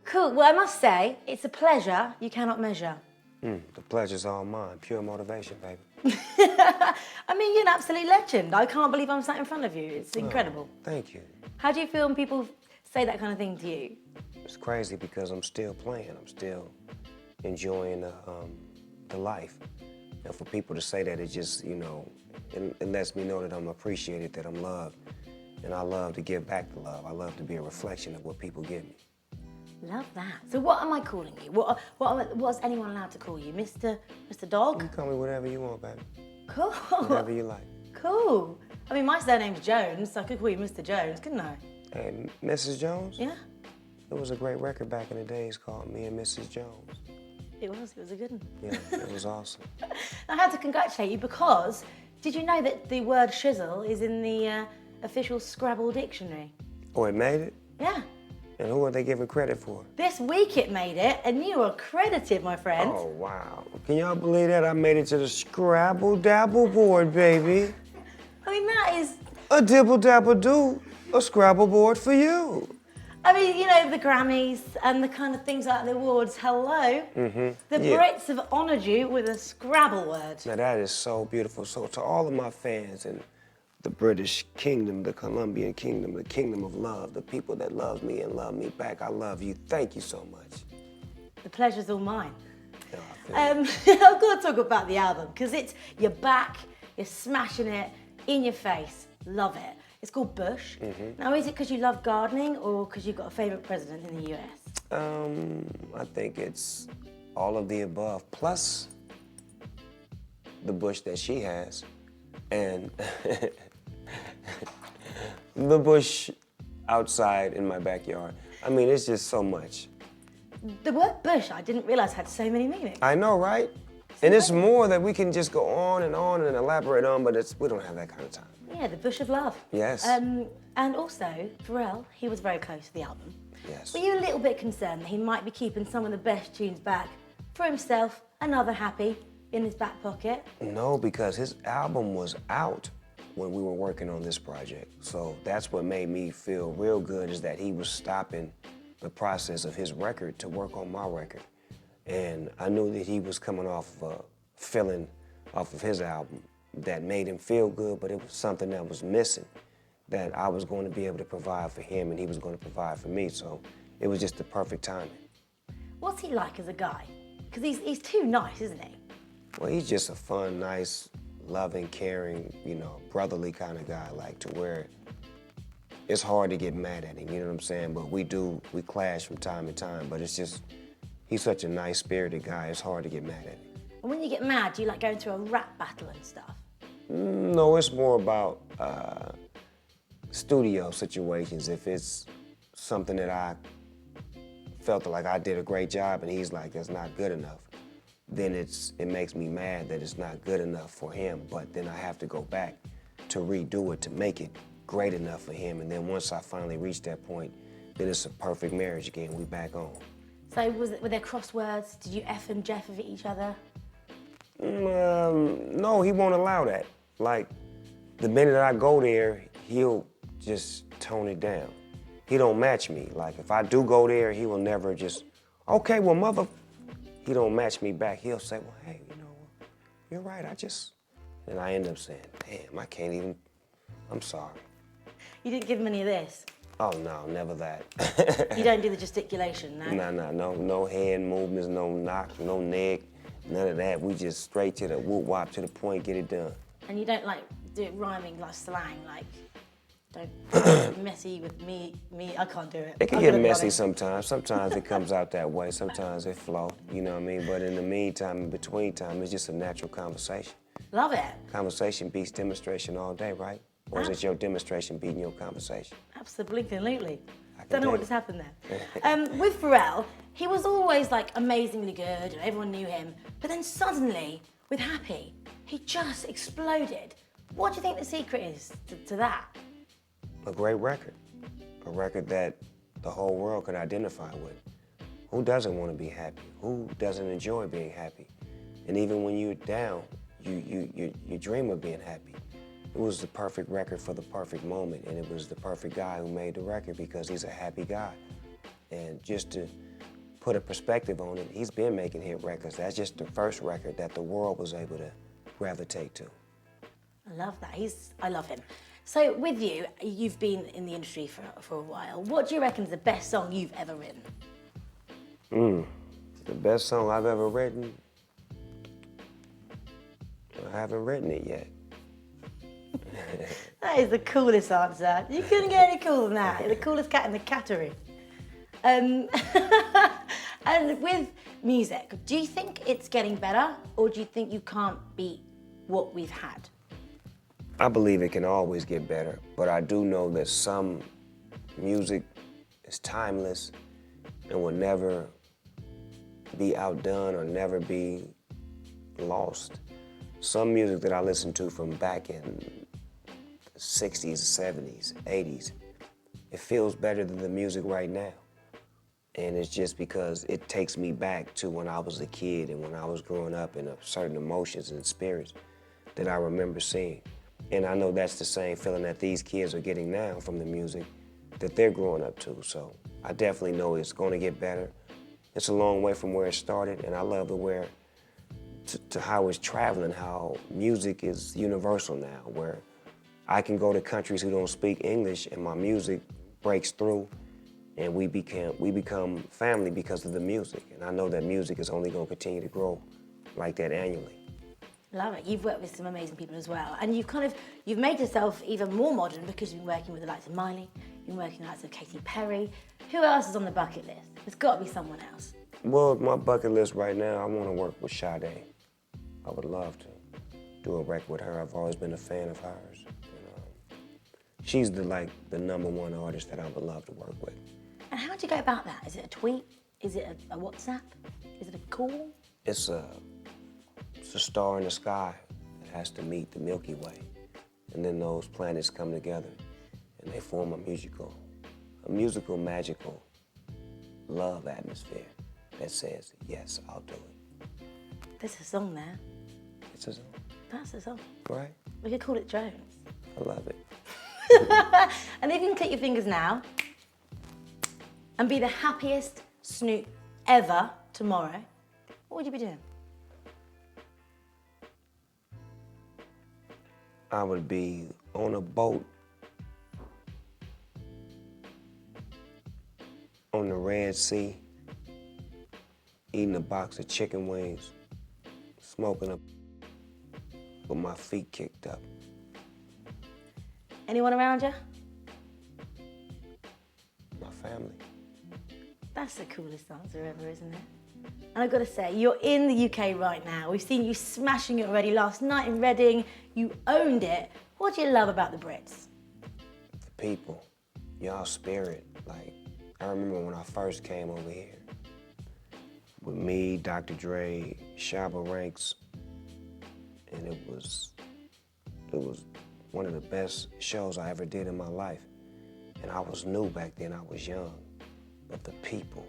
Cool. Well, I must say, it's a pleasure you cannot measure. The pleasure's all mine. Pure motivation, baby. I mean, you're an absolute legend. I can't believe I'm sat in front of you. It's incredible. Thank you. How do you feel when people say that kind of thing to you? It's crazy because I'm still playing. I'm still enjoying the life. And for people to say that, it just, it lets me know that I'm appreciated, that I'm loved. And I love to give back the love. I love to be a reflection of what people give me. Love that. So what am I calling you? What's anyone allowed to call you? Mr. Dog? You can call me whatever you want, baby. Cool. Whatever you like. Cool. I mean, my surname's Jones, so I could call you Mr. Jones, couldn't I? Hey, Mrs. Jones? Yeah. It was a great record back in the days called Me and Mrs. Jones. It was a good one. Yeah, it was awesome. I had to congratulate you because did you know that the word shizzle is in the official Scrabble dictionary? Oh, it made it? Yeah. And who are they giving credit for? This week it made it, and you are credited, my friend. Oh, wow. Can y'all believe that? I made it to the Scrabble Dabble board, baby. I mean, that is... A dibble dabble do, a Scrabble board for you. I mean, the Grammys and the kind of things like the awards, hello. The Brits have honoured you with a Scrabble word. Now that is so beautiful. So to all of my fans in the British Kingdom, the Colombian Kingdom, the Kingdom of Love, the people that love me and love me back, I love you. Thank you so much. The pleasure's all mine. Yeah, I feel it. I've got to talk about the album because you're back, you're smashing it in your face. Love it. It's called Bush. Now, is it because you love gardening or because you've got a favourite president in the US? I think it's all of the above, plus the bush that she has, and the bush outside in my backyard. I mean, it's just so much. The word bush, I didn't realise had so many meanings. I know, right? And it's more that we can just go on and elaborate on, but we don't have that kind of time. Yeah, the bush of love. Yes. And also, Pharrell, he was very close to the album. Yes. Were you a little bit concerned that he might be keeping some of the best tunes back for himself, another happy, in his back pocket? No, because his album was out when we were working on this project. So that's what made me feel real good, is that he was stopping the process of his record to work on my record. And I knew that he was coming off of a feeling off of his album that made him feel good, but it was something that was missing that I was going to be able to provide for him and he was going to provide for me. So it was just the perfect timing. What's he like as a guy? Because he's too nice, isn't he? Well, he's just a fun, nice, loving, caring, brotherly kind of guy, like to where it's hard to get mad at him, you know what I'm saying? But we clash from time to time, but it's just, he's such a nice spirited guy, it's hard to get mad at him. And when you get mad, do you like going through a rap battle and stuff? No, it's more about studio situations. If it's something that I felt like I did a great job and he's like, that's not good enough, then it makes me mad that it's not good enough for him, but then I have to go back to redo it to make it great enough for him. And then once I finally reach that point, then it's a perfect marriage again, we back on. So were there crosswords? Did you F and Jeff of each other? No, he won't allow that. Like, the minute I go there, he'll just tone it down. He don't match me. Like, if I do go there, he will never just, okay, well, mother, he don't match me back. He'll say, well, hey, you're right, and I end up saying, damn, I can't even, I'm sorry. You didn't give him any of this? Oh, no, never that. You don't do the gesticulation, no? No hand movements, no knock, no neck, none of that. We just straight to the whoop-wop, to the point, get it done. And you don't like do it rhyming like slang, like don't messy with me, I can't do it. It can get messy sometimes. Sometimes it comes out that way. Sometimes it flow, you know what I mean? But in the meantime, in between time, it's just a natural conversation. Love it. Conversation beats demonstration all day, right? Or is it your demonstration beating your conversation? Absolutely. Don't know what just happened there. With Pharrell, he was always like amazingly good and everyone knew him. But then suddenly, with Happy, he just exploded. What do you think the secret is to that? A great record. A record that the whole world could identify with. Who doesn't want to be happy? Who doesn't enjoy being happy? And even when you're down, you dream of being happy. It was the perfect record for the perfect moment, and it was the perfect guy who made the record because he's a happy guy. And just to put a perspective on it, he's been making hit records. That's just the first record that the world was able to gravitate to. I love that. I love him. So with you, you've been in the industry for a while. What do you reckon is the best song you've ever written? The best song I've ever written? I haven't written it yet. That is the coolest answer. You couldn't get any cooler than that. You're the coolest cat in the cattery. And with music, do you think it's getting better, or do you think you can't beat what we've had? I believe it can always get better, but I do know that some music is timeless and will never be outdone or never be lost. Some music that I listened to from back in the 60s, 70s, 80s, it feels better than the music right now. And it's just because it takes me back to when I was a kid and when I was growing up, and certain emotions and spirits that I remember seeing. And I know that's the same feeling that these kids are getting now from the music that they're growing up to. So I definitely know it's going to get better. It's a long way from where it started, and I love to how it's traveling, how music is universal now, where I can go to countries who don't speak English and my music breaks through, and we become family because of the music. And I know that music is only going to continue to grow like that annually. Love it. You've worked with some amazing people as well, and you've made yourself even more modern because you've been working with the likes of Miley, you've been working with the likes of Katy Perry. Who else is on the bucket list? There's got to be someone else. Well, my bucket list right now, I want to work with Sade. I would love to do a record with her. I've always been a fan of hers. And, she's the #1 artist that I would love to work with. And how do you go about that? Is it a tweet? Is it a WhatsApp? Is it a call? It's a star in the sky that has to meet the Milky Way. And then those planets come together and they form a musical, magical love atmosphere that says, yes, I'll do it. There's a song there. It's a song. That's a song. Right? We could call it Jones. I love it. And if you can click your fingers now and be the happiest Snoop ever tomorrow, what would you be doing? I would be on a boat on the Red Sea, eating a box of chicken wings, smoking up with my feet kicked up. Anyone around you? My family. That's the coolest answer ever, isn't it? And I've got to say, you're in the UK right now. We've seen you smashing it already. Last night in Reading, you owned it. What do you love about the Brits? The people, y'all spirit. Like, I remember when I first came over here with me, Dr. Dre, Shabba Ranks, and it was one of the best shows I ever did in my life. And I was new back then, I was young. But the people,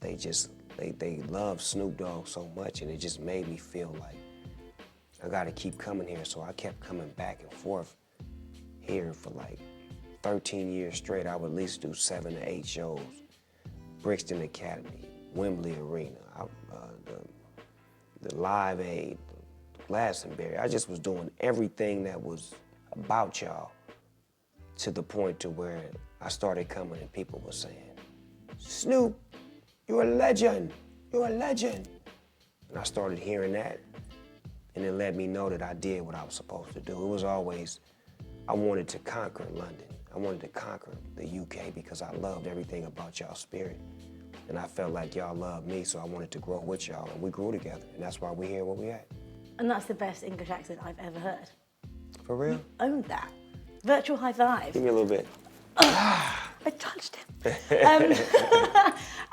they love Snoop Dogg so much, and it just made me feel like I gotta keep coming here. So I kept coming back and forth here for like 13 years straight. I would at least do 7 to 8 shows. Brixton Academy, Wembley Arena, the Live Aid, Glastonbury. I just was doing everything that was about y'all, to the point to where I started coming and people were saying, Snoop, you're a legend, you're a legend. And I started hearing that, and it let me know that I did what I was supposed to do. It was always, I wanted to conquer London. I wanted to conquer the UK because I loved everything about y'all spirit. And I felt like y'all loved me, so I wanted to grow with y'all, and we grew together. And that's why we're here where we at. And that's the best English accent I've ever heard. For real? You owned that. Virtual high five. Give me a little bit. I touched him.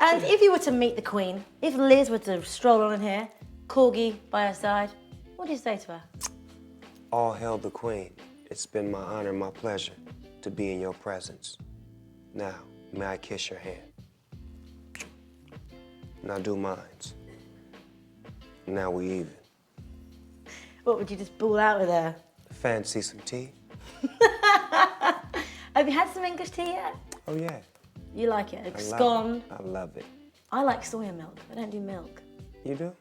And if you were to meet the Queen, if Liz were to stroll on in here, corgi by her side, what do you say to her? All hail the Queen. It's been my honor and my pleasure to be in your presence. Now, may I kiss your hand? Now do mines. Now we even. What, would you just ball out with her? Fancy some tea? Have you had some English tea yet? Oh yeah. You like it? Scone? I love it. I like soya milk. I don't do milk. You do?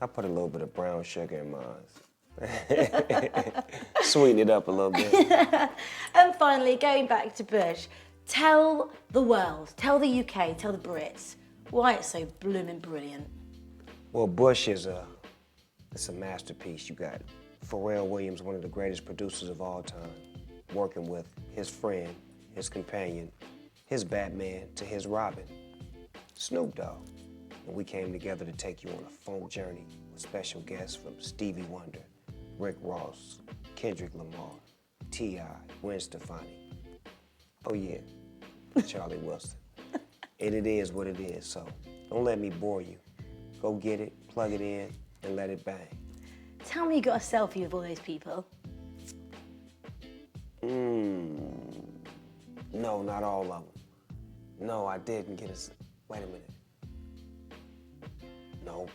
I put a little bit of brown sugar in mine. Sweeten it up a little bit. And finally, going back to Bush, tell the world, tell the UK, tell the Brits why it's so blooming brilliant. Well, Bush is it's a masterpiece. You got Pharrell Williams, one of the greatest producers of all time, working with his friend, his companion, his Batman to his Robin, Snoop Dogg. And we came together to take you on a funk journey with special guests from Stevie Wonder, Rick Ross, Kendrick Lamar, T.I., Gwen Stefani. Oh yeah, Charlie Wilson. And it is what it is, so don't let me bore you. Go get it, plug it in, and let it bang. Tell me you got a selfie with all those people. No, not all of them. No, I didn't get a, wait a minute. No.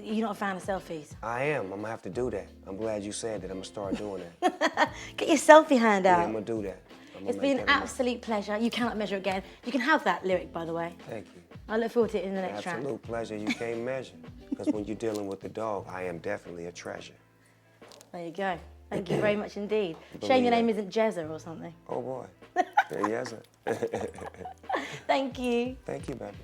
You're not a fan of selfies? I am, I'm gonna have to do that. I'm glad you said that, I'm gonna start doing that. Get your selfie hand Yeah, out. I'm gonna do that. It's been an absolute pleasure. You cannot measure again. You can have that lyric, by the way. Thank you. I look forward to it in the next track. Absolute pleasure, you can't measure. Because when you're dealing with the dog, I am definitely a treasure. There you go. Thank you very much indeed. Believe Shame your that. name isn't Jezza or something. Oh boy. Yes, sir. Thank you. Thank you, baby.